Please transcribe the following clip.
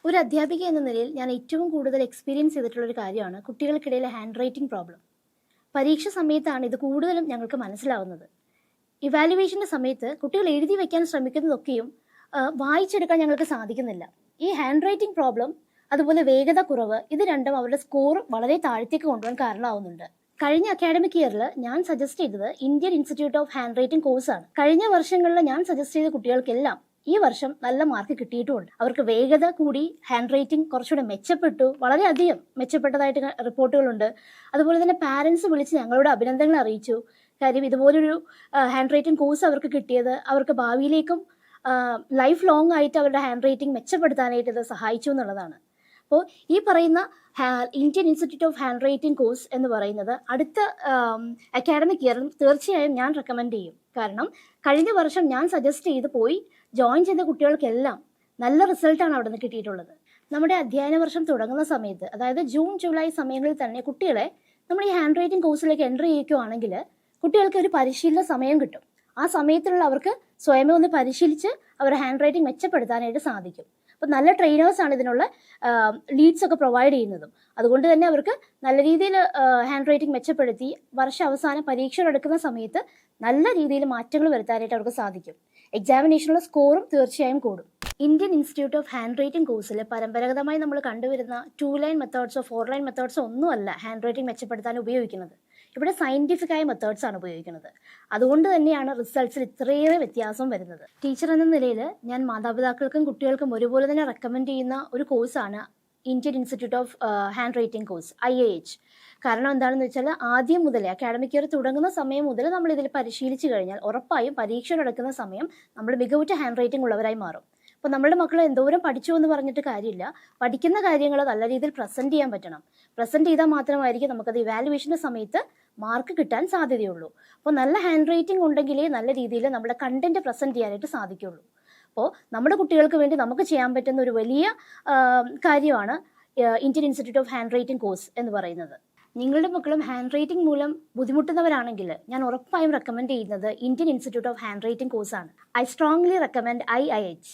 ഒരു അധ്യാപിക എന്ന നിലയിൽ ഞാൻ ഏറ്റവും കൂടുതൽ എക്സ്പീരിയൻസ് ചെയ്തിട്ടുള്ളൊരു കാര്യമാണ് കുട്ടികൾക്കിടയിലെ ഹാൻഡ് റൈറ്റിംഗ് പ്രോബ്ലം. പരീക്ഷ സമയത്താണ് ഇത് കൂടുതലും ഞങ്ങൾക്ക് മനസ്സിലാവുന്നത്. ഇവാലുവേഷൻ്റെ സമയത്ത് കുട്ടികൾ എഴുതി വയ്ക്കാൻ ശ്രമിക്കുന്നതൊക്കെയും വായിച്ചെടുക്കാൻ ഞങ്ങൾക്ക് സാധിക്കുന്നില്ല. ഈ ഹാൻഡ് റൈറ്റിംഗ് പ്രോബ്ലം, അതുപോലെ വേഗത കുറവ്, ഇത് രണ്ടും അവരുടെ സ്കോർ വളരെ താഴത്തേക്ക് കൊണ്ടുപോകാൻ കാരണമാവുന്നുണ്ട്. കഴിഞ്ഞ അക്കാഡമിക് ഇയറിൽ ഞാൻ സജസ്റ്റ് ചെയ്തത് Indian institute of handwriting കോഴ്സാണ്. കഴിഞ്ഞ വർഷങ്ങളിൽ ഞാൻ സജസ്റ്റ് ചെയ്ത കുട്ടികൾക്കെല്ലാം ഈ വർഷം നല്ല മാർക്ക് കിട്ടിയിട്ടുമുണ്ട്. അവർക്ക് വേഗത കൂടി, ഹാൻഡ് റൈറ്റിംഗ് കുറച്ചുകൂടെ മെച്ചപ്പെട്ടു, വളരെയധികം മെച്ചപ്പെട്ടതായിട്ട് റിപ്പോർട്ടുകളുണ്ട്. അതുപോലെ തന്നെ പാരൻസ് വിളിച്ച് ഞങ്ങളോട് അഭിനന്ദനങ്ങൾ അറിയിച്ചു. കാര്യം ഇതുപോലൊരു ഹാൻഡ് റൈറ്റിംഗ് കോഴ്സ് അവർക്ക് കിട്ടിയത് അവർക്ക് ഭാവിയിലേക്കും ലൈഫ് ലോങ് ആയിട്ട് അവരുടെ ഹാൻഡ് റൈറ്റിംഗ് മെച്ചപ്പെടുത്താനായിട്ട് ഇത് സഹായിച്ചു എന്നുള്ളതാണ്. അപ്പോൾ ഈ പറയുന്ന Indian institute of hand writing course എന്ന് പറയുന്നത് അടുത്ത അക്കാഡമിക് ഇയറിൽ തീർച്ചയായും ഞാൻ റെക്കമെൻഡ് ചെയ്യും. കാരണം കഴിഞ്ഞ വർഷം ഞാൻ സജസ്റ്റ് ചെയ്ത് പോയി ജോയിൻ ചെയ്ത കുട്ടികൾക്കെല്ലാം നല്ല റിസൾട്ടാണ് അവിടെ നിന്ന് കിട്ടിയിട്ടുള്ളത്. നമ്മുടെ അധ്യയന വർഷം തുടങ്ങുന്ന സമയത്ത്, അതായത് ജൂൺ ജൂലൈ സമയങ്ങളിൽ തന്നെ കുട്ടികളെ നമ്മൾ ഈ ഹാൻഡ് റൈറ്റിംഗ് കോഴ്സിലേക്ക് എൻ്റർ ചെയ്യിക്കുകയാണെങ്കിൽ കുട്ടികൾക്ക് ഒരു പരിശീലന സമയം കിട്ടും. ആ സമയത്തുള്ള അവർക്ക് സ്വയമേ ഒന്ന് പരിശീലിച്ച് അവരുടെ ഹാൻഡ് റൈറ്റിംഗ് മെച്ചപ്പെടുത്താനായിട്ട് സാധിക്കും. അപ്പോൾ നല്ല ട്രെയിനേഴ്സാണ് ഇതിനുള്ള ലീഡ്സ് ഒക്കെ പ്രൊവൈഡ് ചെയ്യുന്നതും. അതുകൊണ്ട് തന്നെ അവർക്ക് നല്ല രീതിയിൽ ഹാൻഡ് റൈറ്റിംഗ് മെച്ചപ്പെടുത്തി വർഷാവസാനം പരീക്ഷ എടുക്കുന്ന സമയത്ത് നല്ല രീതിയിൽ മാറ്റങ്ങൾ വരുത്താനായിട്ട് അവർക്ക് സാധിക്കും. എക്സാമിനേഷനുള്ള സ്കോറും തീർച്ചയായും കൂടും. Indian institute of hand writing കോഴ്സിൽ പരമ്പരാഗതമായി നമ്മൾ കണ്ടുവരുന്ന 2 ലൈൻ മെത്തേഡ്സോ 4 ലൈൻ മെത്തേഡ്സോ ഒന്നുമല്ല ഹാൻഡ് റൈറ്റിംഗ് മെച്ചപ്പെടുത്താൻ ഉപയോഗിക്കുന്നത്. ഇവിടെ സയൻറ്റിഫിക്കായ മെത്തേഡ്സ് ആണ് ഉപയോഗിക്കുന്നത്. അതുകൊണ്ട് തന്നെയാണ് റിസൾട്ട്സിൽ ഇത്രയേറെ വ്യത്യാസം വരുന്നത്. ടീച്ചർ എന്ന നിലയിൽ ഞാൻ മാതാപിതാക്കൾക്കും കുട്ടികൾക്കും ഒരുപോലെ തന്നെ റെക്കമെൻഡ് ചെയ്യുന്ന ഒരു കോഴ്സാണ് Indian institute of hand writing course, IIH. കാരണം എന്താണെന്ന് വെച്ചാൽ ആദ്യം മുതൽ അക്കാഡമിക് ഇയർ തുടങ്ങുന്ന സമയം മുതൽ നമ്മൾ ഇതിൽ പരിശീലിച്ചു കഴിഞ്ഞാൽ ഉറപ്പായും പരീക്ഷ നടക്കുന്ന സമയം നമ്മൾ മികവുറ്റ ഹാൻഡ് റൈറ്റിംഗ് ഉള്ളവരായി മാറും. അപ്പോൾ നമ്മുടെ മക്കൾ എന്തോരം പഠിച്ചു എന്ന് പറഞ്ഞിട്ട് കാര്യമില്ല, പഠിക്കുന്ന കാര്യങ്ങൾ നല്ല രീതിയിൽ പ്രസൻറ്റ് ചെയ്യാൻ പറ്റണം. പ്രസൻറ്റ് ചെയ്താൽ മാത്രമായിരിക്കും നമുക്കത് ഇവാലുവേഷൻ്റെ സമയത്ത് മാർക്ക് കിട്ടാൻ സാധ്യതയുള്ളൂ. അപ്പോൾ നല്ല ഹാൻഡ് റൈറ്റിംഗ് ഉണ്ടെങ്കിലേ നല്ല രീതിയിൽ നമ്മുടെ കണ്ടന്റ് പ്രസൻറ്റ് ചെയ്യാനായിട്ട് സാധിക്കുള്ളൂ. അപ്പോൾ നമ്മുടെ കുട്ടികൾക്ക് വേണ്ടി നമുക്ക് ചെയ്യാൻ പറ്റുന്ന ഒരു വലിയ കാര്യമാണ് Indian institute of hand writing course എന്ന് പറയുന്നത്. നിങ്ങളുടെ മക്കളും ഹാൻഡ് റൈറ്റിംഗ് മൂലം ബുദ്ധിമുട്ടുന്നവരാണെങ്കിൽ ഞാൻ ഉറപ്പായും റെക്കമെൻഡ് ചെയ്യുന്നത് Indian institute of handwriting കോഴ്സാണ്. I strongly recommend IIH.